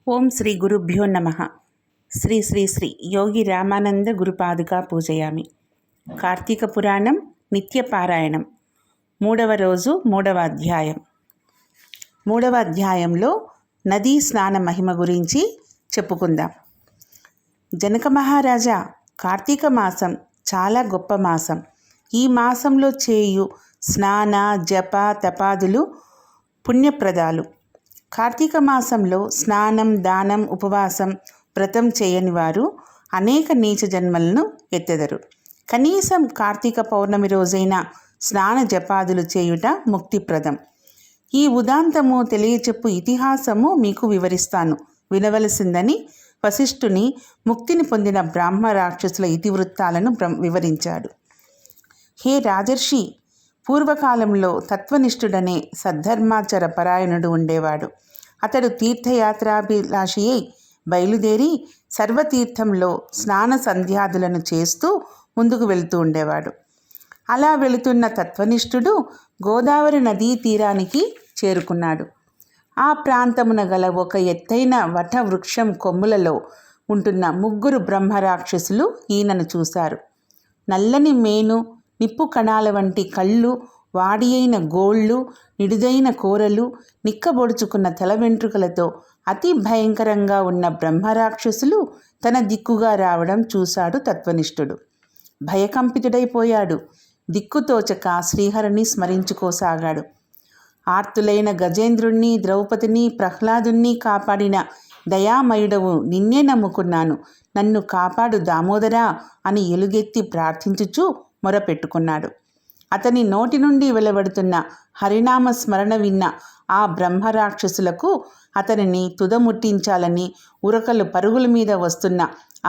ఓం శ్రీ గురుభ్యో నమః. శ్రీ శ్రీ శ్రీ యోగి రామానంద గురుపాదుకా పూజయామి. కార్తీక పురాణం నిత్యపారాయణం 3వ రోజు 3వ అధ్యాయం. 3వ అధ్యాయంలో నదీ స్నాన మహిమ గురించి చెప్పుకుందాం. జనక మహారాజా, కార్తీక మాసం చాలా గొప్ప మాసం. ఈ మాసంలో చేయు స్నాన జప తపాదులు పుణ్యప్రదాలు. కార్తీక మాసంలో స్నానం, దానం, ఉపవాసం, వ్రతం చేయని వారు అనేక నీచ జన్మలను ఎత్తెదరు. కనీసం కార్తీక పౌర్ణమి రోజైన స్నాన జపాదులు చేయుట ముక్తిప్రదం. ఈ ఉదాంతము తెలియచెప్పు ఇతిహాసము మీకు వివరిస్తాను, వినవలసిందని వశిష్ఠుని ముక్తిని పొందిన బ్రాహ్మ రాక్షసుల ఇతివృత్తాలను వివరించాడు. హే రాజర్షి, పూర్వకాలంలో తత్వనిష్ఠుడనే సద్ధర్మాచర పరాయణుడు ఉండేవాడు. అతడు తీర్థయాత్రాభిలాషి అయి బయలుదేరి సర్వతీర్థంలో స్నాన సంధ్యాదులను చేస్తూ ముందుకు వెళుతూ ఉండేవాడు. అలా వెళుతున్న తత్వనిష్ఠుడు గోదావరి నదీ తీరానికి చేరుకున్నాడు. ఆ ప్రాంతమున గల ఒక ఎత్తైన వట వృక్షం కొమ్ములలో ఉంటున్న 3 బ్రహ్మరాక్షసులు ఈయనను చూశారు. నల్లని మేను, నిప్పు కణాల వంటి కళ్ళు, వాడి అయిన గోళ్ళు, నిడుదైన కూరలు, నిక్కబొడుచుకున్న తల వెంట్రుకలతో అతి భయంకరంగా ఉన్న బ్రహ్మరాక్షసులు తన దిక్కుగా రావడం చూశాడు తత్వనిష్ఠుడు. భయకంపితుడైపోయాడు. దిక్కుతోచక శ్రీహరిని స్మరించుకోసాగాడు. ఆర్తులైన గజేంద్రుణ్ణి, ద్రౌపదిని, ప్రహ్లాదుణ్ణి కాపాడిన దయామయుడవు నిన్నే నమ్ముకున్నాను, నన్ను కాపాడు దామోదరా అని ఎలుగెత్తి ప్రార్థించుచూ మొరపెట్టుకున్నాడు. అతని నోటి నుండి వెలువడుతున్న హరినామ స్మరణ విన్న ఆ బ్రహ్మరాక్షసులకు అతనిని తుదముట్టించాలని ఉరకలు పరుగుల మీద వస్తున్న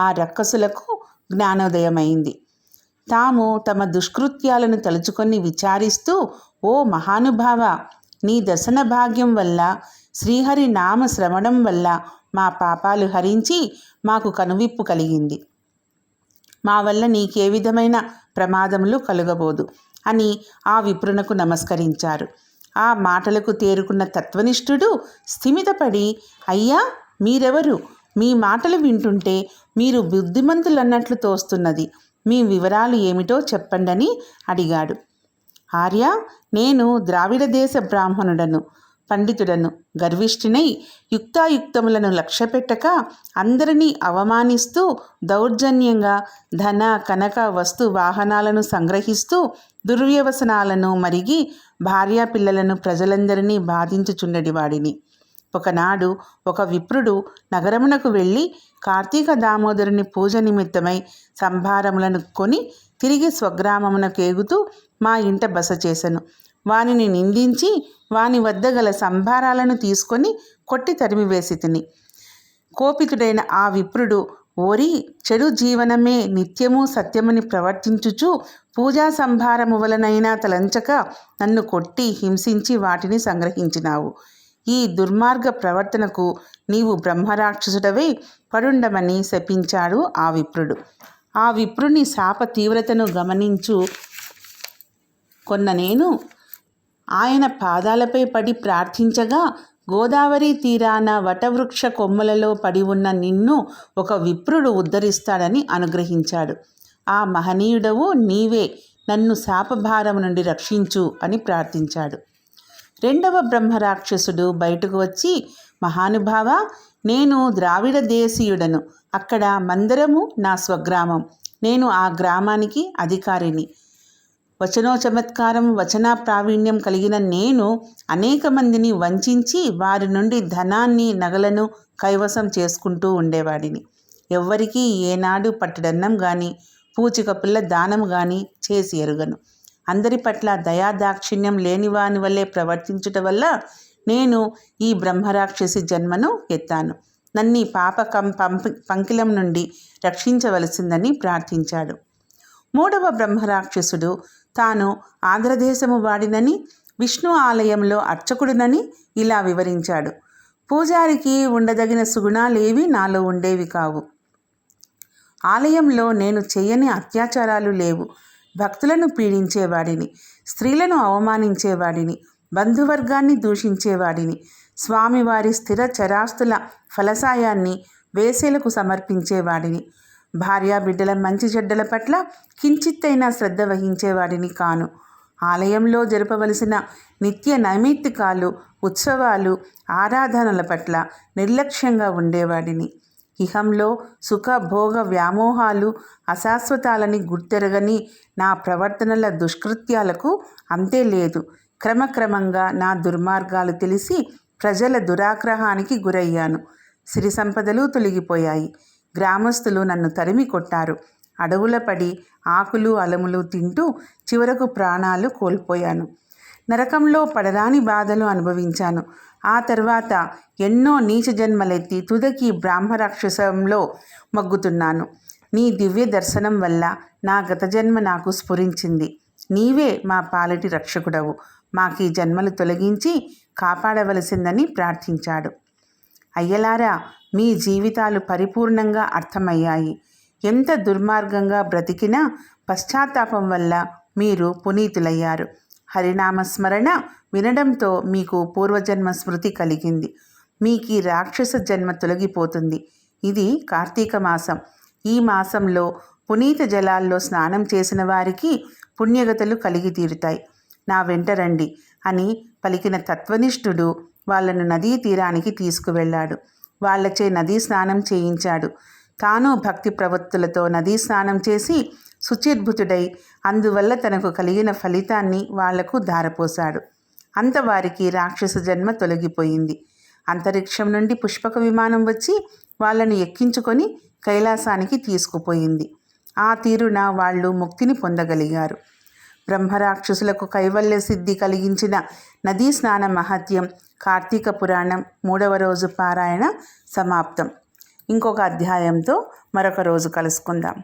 ఆ రక్కసులకు జ్ఞానోదయమైంది. తాము తమ దుష్కృత్యాలను తలుచుకొని విచారిస్తూ, ఓ మహానుభావ, నీ దర్శన భాగ్యం వల్ల, శ్రీహరి నామ శ్రవణం వల్ల మా పాపాలు హరించి మాకు కనువిప్పు కలిగింది. మా వల్ల నీకే విధమైన ప్రమాదములు కలుగబోదు అని ఆ విప్రునకు నమస్కరించారు. ఆ మాటలకు తేరుకున్న తత్వనిష్ఠుడు స్థిమితపడి, అయ్యా, మీరెవరు? మీ మాటలు వింటుంటే మీరు బుద్ధిమంతులన్నట్లు తోస్తున్నది. మీ వివరాలు ఏమిటో చెప్పండని అడిగాడు. ఆర్య, నేను ద్రావిడ దేశ బ్రాహ్మణుడను, పండితుడను. గర్విష్ఠినై యుక్తాయుక్తములను లక్ష్యపెట్టక అందరినీ అవమానిస్తూ దౌర్జన్యంగా ధన కనక వస్తు వాహనాలను సంగ్రహిస్తూ దుర్వ్యవసనాలను మరిగి భార్యాపిల్లలను ప్రజలందరినీ బాధించుచుండెడివాడిని. ఒకనాడు ఒక విప్రుడు నగరమునకు వెళ్ళి కార్తీక దామోదరుని పూజ నిమిత్తమై సంభారములను కొని తిరిగి స్వగ్రామమునకు ఏగుతూ మా ఇంట బస చేసెను. వానిని నిందించి వాని వద్ద గల సంభారాలను తీసుకొని కొట్టి తరిమివేసి తిని. కోపితుడైన ఆ విప్రుడు, ఓరి, చెడు జీవనమే నిత్యము సత్యమని ప్రవర్తించుచు పూజా సంభారము వలనైనా తలంచక నన్ను కొట్టి హింసించి వాటిని సంగ్రహించినావు. ఈ దుర్మార్గ ప్రవర్తనకు నీవు బ్రహ్మరాక్షసుడవై పడుండమని శపించాడు ఆ విప్రుడు. ఆ విప్రుని శాప తీవ్రతను గమనించు కొన్న నేను ఆయన పాదాలపై పడి ప్రార్థించగా గోదావరి తీరాన వటవృక్ష కొమ్మలలో పడి ఉన్న నిన్ను ఒక విప్రుడు ఉద్ధరిస్తాడని అనుగ్రహించాడు. ఆ మహనీయుడవు నీవే, నన్ను శాపభారము నుండి రక్షించు అని ప్రార్థించాడు. 2వ బ్రహ్మరాక్షసుడు బయటకు వచ్చి, మహానుభావ, నేను ద్రావిడ దేశీయుడను. అక్కడ మందరము నా స్వగ్రామం. నేను ఆ గ్రామానికి అధికారిని. వచనో చమత్కారం, వచన ప్రావీణ్యం కలిగిన నేను అనేక మందిని వంచించి వారి నుండి ధనాన్ని, నగలను కైవసం చేసుకుంటూ ఉండేవాడిని. ఎవ్వరికీ ఏనాడు పట్టడన్నం కానీ పూచిక పిల్ల దానం కానీ చేసి ఎరుగను. అందరి పట్ల దయాదాక్షిణ్యం లేనివాని వల్లే ప్రవర్తించుట వల్ల నేను ఈ బ్రహ్మరాక్షసి జన్మను ఎత్తాను. నన్ను పాప పంకిలం నుండి రక్షించవలసిందని ప్రార్థించాడు. 3వ బ్రహ్మరాక్షసుడు తాను ఆంధ్రదేశము వాడినని, విష్ణు ఆలయంలో అర్చకుడునని ఇలా వివరించాడు. పూజారికి ఉండదగిన సుగుణాలేవి నాలో ఉండేవి కావు. ఆలయంలో నేను చెయ్యని అత్యాచారాలు లేవు. భక్తులను పీడించేవాడిని, స్త్రీలను అవమానించేవాడిని, బంధువర్గాన్ని దూషించేవాడిని, స్వామివారి స్థిర చరాస్తుల ఫలసాయాన్ని వేసేలకు సమర్పించేవాడిని. భార్యాబిడ్డల మంచి చెడ్డల పట్ల కించిత్తైనా శ్రద్ధ వహించేవాడిని కాను. ఆలయంలో జరపవలసిన నిత్య నైమిత్తికాలు, ఉత్సవాలు, ఆరాధనల పట్ల నిర్లక్ష్యంగా ఉండేవాడిని. ఇహంలో సుఖ భోగ వ్యామోహాలు అశాశ్వతాలని గుర్తెరగని నా ప్రవర్తనల దుష్కృత్యాలకు అంతే లేదు. క్రమక్రమంగా నా దుర్మార్గాలు తెలిసి ప్రజల దురాగ్రహానికి గురయ్యాను. సిరి సంపదలు తొలగిపోయాయి. గ్రామస్తులు నన్ను తరిమి కొట్టారు. అడవుల పడి ఆకులు అలములు తింటూ చివరకు ప్రాణాలు కోల్పోయాను. నరకంలో పడరాని బాధలు అనుభవించాను. ఆ తర్వాత ఎన్నో నీచ జన్మలెత్తి తుదకి బ్రాహ్మరాక్షసంలో మగ్గుతున్నాను. నీ దివ్య దర్శనం వల్ల నా గత జన్మ నాకు స్ఫురించింది. నీవే మా పాలిటి రక్షకుడవు. మాకీ జన్మలు తొలగించి కాపాడవలసిందని ప్రార్థించాడు. అయ్యలారా, మీ జీవితాలు పరిపూర్ణంగా అర్థమయ్యాయి. ఎంత దుర్మార్గంగా బ్రతికినా పశ్చాత్తాపం వల్ల మీరు పునీతులయ్యారు. హరినామస్మరణ వినడంతో మీకు పూర్వజన్మ స్మృతి కలిగింది. మీకీ రాక్షస జన్మ తొలగిపోతుంది. ఇది కార్తీక మాసం. ఈ మాసంలో పునీత జలాల్లో స్నానం చేసిన వారికి పుణ్యగతులు కలిగి తీరుతాయి. నా వెంట రండి అని పలికిన తత్వనిష్ఠుడు వాళ్ళను నదీ తీరానికి తీసుకువెళ్ళాడు. వాళ్లచే నదీ స్నానం చేయించాడు. తాను భక్తి ప్రవృత్తులతో నదీ స్నానం చేసి శుచిర్భుతుడై అందువల్ల తనకు కలిగిన ఫలితాన్ని వాళ్లకు ధారపోశాడు. అంతవారికి రాక్షస జన్మ తొలగిపోయింది. అంతరిక్షం నుండి పుష్పక విమానం వచ్చి వాళ్ళను ఎక్కించుకొని కైలాసానికి తీసుకుపోయింది. ఆ తీరున వాళ్ళు ముక్తిని పొందగలిగారు. బ్రహ్మరాక్షసులకు కైవల్య సిద్ధి కలిగించిన నదీ స్నాన మహత్యం కార్తీక పురాణం 3వ రోజు పారాయణ సమాప్తం. ఇంకొక అధ్యాయంతో మరొక రోజు కలుసుకుందాం.